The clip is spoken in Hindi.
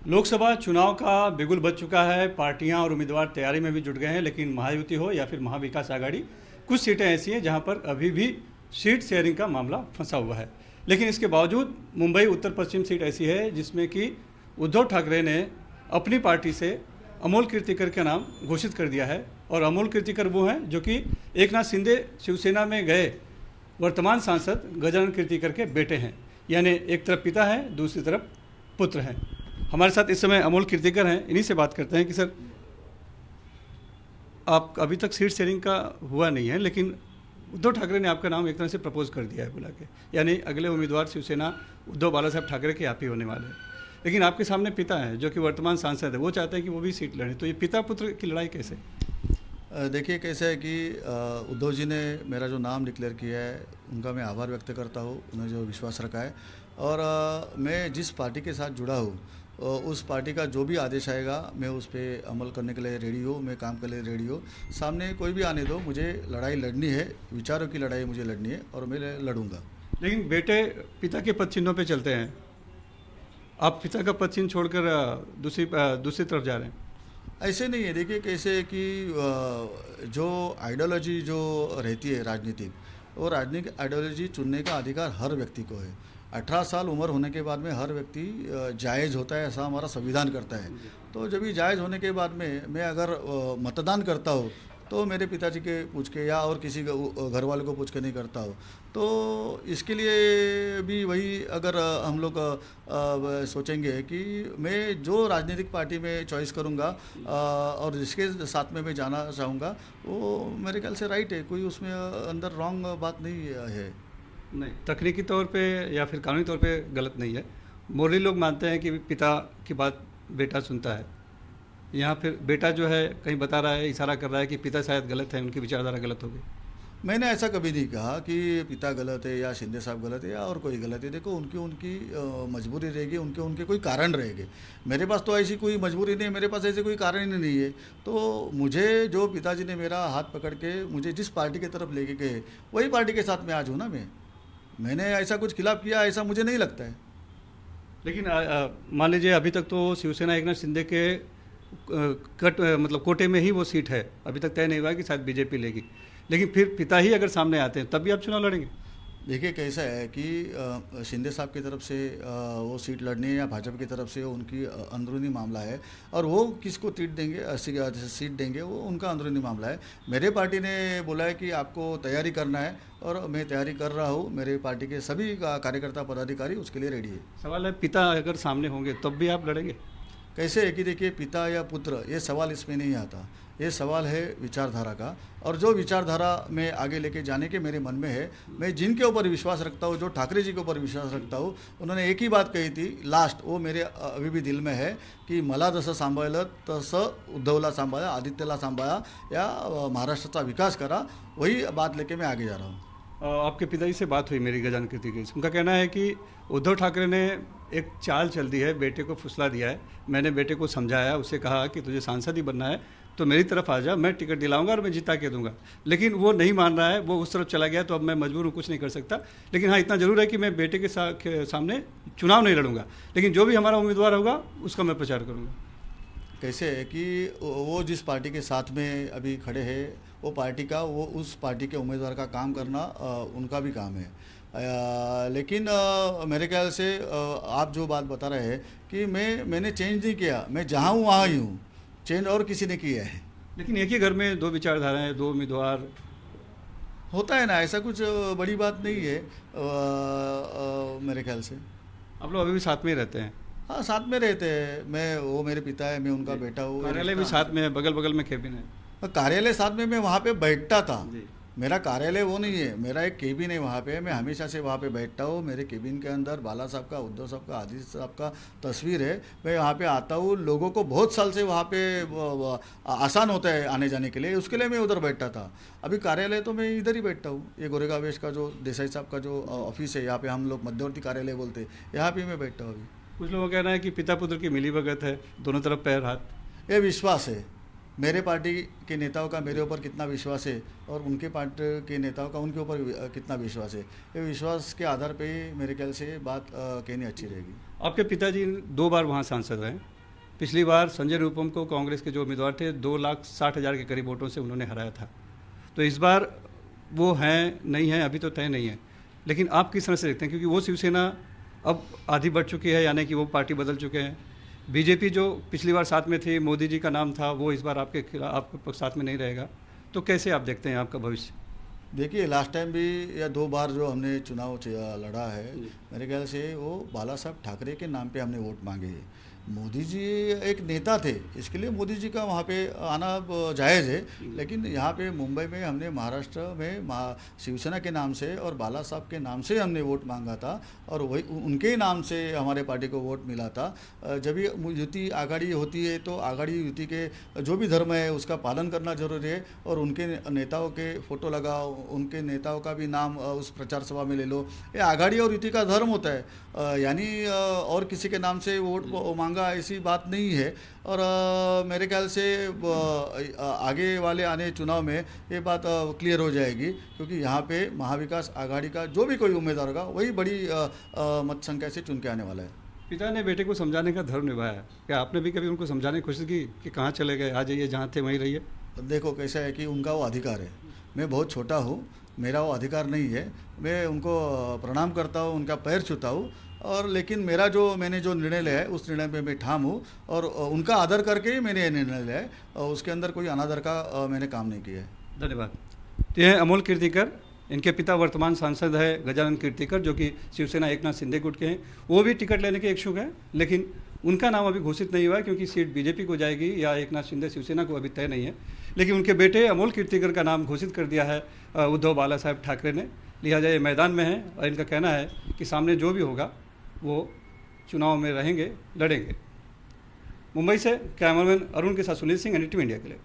लोकसभा चुनाव का बिगुल बज चुका है। पार्टियां और उम्मीदवार तैयारी में भी जुट गए हैं, लेकिन महायुति हो या फिर महाविकास आघाड़ी, कुछ सीटें ऐसी हैं जहां पर अभी भी सीट शेयरिंग का मामला फंसा हुआ है। लेकिन इसके बावजूद मुंबई उत्तर पश्चिम सीट ऐसी है जिसमें कि उद्धव ठाकरे ने अपनी पार्टी से अमोल कीर्तिकर का नाम घोषित कर दिया है। और अमोल कीर्तिकर वो हैं जो कि एकनाथ शिंदे शिवसेना में गए वर्तमान सांसद गजानन कीर्तिकर के बेटे हैं। यानी एक तरफ पिता हैं, दूसरी तरफ पुत्र हैं। हमारे साथ इस समय अमोल कीर्तिकर हैं। इन्हीं से बात करते हैं कि सर, आप अभी तक सीट शेयरिंग का हुआ नहीं है, लेकिन उद्धव ठाकरे ने आपका नाम एक तरह से प्रपोज कर दिया है बुला के, यानी अगले उम्मीदवार शिवसेना उद्धव बाला साहब ठाकरे के आप ही होने वाले हैं। लेकिन आपके सामने पिता हैं जो कि वर्तमान सांसद है, वो चाहते हैं कि वो भी सीट लड़ें। तो ये पिता पुत्र की लड़ाई कैसे? देखिए कैसे है कि उद्धव जी ने मेरा जो नाम डिक्लेयर किया है उनका मैं आभार व्यक्त करता हूँ, उन्होंने जो विश्वास रखा है। और मैं जिस पार्टी के साथ जुड़ा हूँ उस पार्टी का जो भी आदेश आएगा मैं उस पर अमल करने के लिए रेडी हूँ, मैं काम करने के लिए रेडी हूँ। सामने कोई भी आने दो, मुझे लड़ाई लड़नी है, विचारों की लड़ाई मुझे लड़नी है और मैं लड़ूंगा। लेकिन बेटे पिता के पद चिन्हों पे चलते हैं, आप पिता का पद चिन्ह छोड़कर दूसरी तरफ जा रहे हैं। ऐसे नहीं है। देखिए कैसे है कि जो आइडियोलॉजी जो रहती है राजनीतिक, वो राजनीतिक आइडियोलॉजी चुनने का अधिकार हर व्यक्ति को है। 18 साल उम्र होने के बाद में हर व्यक्ति जायज़ होता है, ऐसा हमारा संविधान करता है। तो जब भी जायज़ होने के बाद में मैं अगर मतदान करता हूँ तो मेरे पिताजी के पूछ के या और किसी घर वाले को पूछ के नहीं करता हूँ। तो इसके लिए भी वही अगर हम लोग सोचेंगे कि मैं जो राजनीतिक पार्टी में चॉइस करूँगा और जिसके साथ में मैं जाना चाहूँगा वो मेरे ख्याल से राइट है, कोई उसमें अंदर रॉन्ग बात नहीं है। नहीं, तकनीकी तौर पे या फिर कानूनी तौर पे गलत नहीं है। मोरली लोग मानते हैं कि पिता की बात बेटा सुनता है। यहाँ फिर बेटा जो है कहीं बता रहा है, इशारा कर रहा है कि पिता शायद गलत है, उनकी विचारधारा गलत हो गई। मैंने ऐसा कभी नहीं कहा कि पिता गलत है या शिंदे साहब गलत है या और कोई गलत है। देखो उनकी उनकी मजबूरी रहेगी, उनके उनके कोई कारण रहेंगे। मेरे पास तो ऐसी कोई मजबूरी नहीं है, मेरे पास ऐसे कोई कारण ही नहीं है। तो मुझे जो पिताजी ने मेरा हाथ पकड़ के मुझे जिस पार्टी की तरफ लेके गए वही पार्टी के साथ में आज हूँ ना। मैंने ऐसा कुछ खिलाफ किया ऐसा मुझे नहीं लगता है। लेकिन मान लीजिए अभी तक तो शिवसेना एकनाथ शिंदे के मतलब कोटे में ही वो सीट है, अभी तक तय नहीं हुआ कि शायद बीजेपी लेगी। लेकिन फिर पिता ही अगर सामने आते हैं तब भी आप चुनाव लड़ेंगे? देखिए कैसा है कि शिंदे साहब की तरफ से वो सीट लड़नी है या भाजपा की तरफ से उनकी अंदरूनी मामला है। और वो किसको सीट देंगे वो उनका अंदरूनी मामला है। मेरे पार्टी ने बोला है कि आपको तैयारी करना है और मैं तैयारी कर रहा हूँ। मेरे पार्टी के सभी कार्यकर्ता पदाधिकारी उसके लिए रेडी है। सवाल है, पिता अगर सामने होंगे तब भी आप लड़ेंगे? कैसे है कि देखिए पिता या पुत्र ये सवाल इसमें नहीं आता, ये सवाल है विचारधारा का। और जो विचारधारा मैं आगे लेके जाने के मेरे मन में है, मैं जिनके ऊपर विश्वास रखता हूँ, जो ठाकरे जी के ऊपर विश्वास रखता हूँ, उन्होंने एक ही बात कही थी लास्ट, वो मेरे अभी भी दिल में है की मला जसं सांभाळलं तसं उद्धवला सांभाळा, आदित्यला सांभाळा या महाराष्ट्राचा विकास करा। वही बात लेके मैं आगे जा रहा हूँ। आपके पिताजी से बात हुई मेरी गजानन कीर्तिकर से, उनका कहना है कि उद्धव ठाकरे ने एक चाल चल दी है, बेटे को फुसला दिया है। मैंने बेटे को समझाया, उसे कहा कि तुझे सांसद ही बनना है तो मेरी तरफ आ जा, मैं टिकट दिलाऊंगा और मैं जिता के दूंगा। लेकिन वो नहीं मान रहा है, वो उस तरफ चला गया, तो अब मैं मजबूर हूँ, कुछ नहीं कर सकता। लेकिन हाँ, इतना जरूर है कि मैं बेटे के सामने चुनाव नहीं लड़ूंगा, लेकिन जो भी हमारा उम्मीदवार होगा उसका मैं प्रचार करूँगा। कैसे है कि वो जिस पार्टी के साथ में अभी खड़े हैं वो पार्टी का वो उस पार्टी के उम्मीदवार का काम करना उनका भी काम है। लेकिन मेरे ख्याल से आप जो बात बता रहे हैं कि मैंने चेंज नहीं किया, मैं जहाँ हूँ वहाँ ही हूँ, चेंज और किसी ने किया है। लेकिन एक ही घर में दो विचारधाराएं, दो उम्मीदवार, होता है ना, ऐसा कुछ बड़ी बात नहीं है मेरे ख्याल से। आप लोग अभी भी साथ में ही रहते हैं? हाँ साथ में रहते हैं, मैं वो मेरे पिता है, मैं उनका बेटा हूँ। कार्यालय भी साथ में है, बगल बगल में केबिन है। कार्यालय साथ में, मैं वहाँ पे बैठता था। जी। मेरा कार्यालय वो नहीं है, मेरा एक केबिन है वहाँ पे, मैं हमेशा से वहाँ पे बैठता हूँ। मेरे केबिन के अंदर बाला साहब का, उद्धव साहब का, आदित्य साहब का तस्वीर है। मैं वहाँ पे आता हूँ, लोगों को बहुत साल से वहाँ पे आसान होता है आने जाने के लिए, उसके लिए मैं उधर बैठता था। अभी कार्यालय तो मैं इधर ही बैठता हूँ। ये गोरेगा वेश का जो देसाई साहब का जो ऑफिस है, यहाँ पे हम लोग मध्यवर्ती कार्यालय बोलते हैं, यहाँ पर मैं बैठता हूँ अभी। कुछ लोगों का कहना है कि पिता पुत्र की मिली भगत है, दोनों तरफ पैर हाथ। ये विश्वास है, मेरे पार्टी के नेताओं का मेरे ऊपर कितना विश्वास है और उनके पार्टी के नेताओं का उनके ऊपर कितना विश्वास है, ये विश्वास के आधार पे ही मेरे ख्याल से बात कहनी अच्छी रहेगी। आपके पिताजी 2 बार वहाँ सांसद रहे। पिछली बार संजय निरुपम को कांग्रेस के जो उम्मीदवार थे 2,60,000 के करीब वोटों से उन्होंने हराया था। तो इस बार वो हैं नहीं हैं अभी तो तय नहीं है, लेकिन आप किस तरह से देखते हैं, क्योंकि वो शिवसेना अब आधी बढ़ चुकी है, यानी कि वो पार्टी बदल चुके हैं। बीजेपी जो पिछली बार साथ में थी, मोदी जी का नाम था, वो इस बार आपके साथ में नहीं रहेगा। तो कैसे आप देखते हैं आपका भविष्य? देखिए, लास्ट टाइम भी या 2 बार जो हमने चुनाव लड़ा है, मेरे ख्याल से वो बाला साहब ठाकरे के नाम पे हमने वोट मांगे हैं। मोदी जी एक नेता थे, इसके लिए मोदी जी का वहाँ पे आना जायज़ है, लेकिन यहाँ पे मुंबई में हमने महाराष्ट्र में शिवसेना के नाम से और बाला साहब के नाम से हमने वोट मांगा था और वही उनके ही नाम से हमारे पार्टी को वोट मिला था। जब भी युति आघाड़ी होती है तो आघाड़ी युति के जो भी धर्म है उसका पालन करना जरूरी है और उनके नेताओं के फ़ोटो लगाओ, उनके नेताओं का भी नाम उस प्रचार सभा में ले लो। ये आघाड़ी और युति का धर्म होता है, यानी और किसी के नाम से वोट मांगा ऐसी बात नहीं है। और मेरे ख्याल से आगे वाले आने चुनाव में ये बात क्लियर हो जाएगी, क्योंकि यहाँ पे महाविकास आघाड़ी का जो भी कोई उम्मीदवार होगा वही बड़ी मत संख्या से चुन के आने वाला है। पिता ने बेटे को समझाने का धर्म निभाया, क्या आपने भी कभी उनको समझाने की कोशिश की कि कहाँ चले गए, आ जाइए, जहाँ थे वहीं रहिए? देखो कैसा है कि उनका वो अधिकार है, मैं बहुत छोटा हूँ, मेरा वो अधिकार नहीं है। मैं उनको प्रणाम करता हूँ, उनका पैर छूता हूँ, और लेकिन मैंने जो निर्णय लिया है उस निर्णय पे मैं ठाम हूँ और उनका आदर करके ही मैंने ये निर्णय लिया है और उसके अंदर कोई अनादर का मैंने काम नहीं किया है। धन्यवाद। तो यह अमोल कीर्तिकर, इनके पिता वर्तमान सांसद है गजानन कीर्तिकर, जो कि शिवसेना एकनाथ शिंदे गुट के हैं। वो भी टिकट लेने के इच्छुक हैं, लेकिन उनका नाम अभी घोषित नहीं हुआ है, क्योंकि सीट बीजेपी को जाएगी या एकनाथ शिंदे शिवसेना को अभी तय नहीं है। लेकिन उनके बेटे अमोल कीर्तिकर का नाम घोषित कर दिया है उद्धव बाला साहब ठाकरे ने। लिहाजा ये मैदान में है और इनका कहना है कि सामने जो भी होगा वो चुनाव में रहेंगे, लड़ेंगे। मुंबई से कैमरामैन अरुण के साथ सुनील सिंह, NDTV इंडिया के लिए।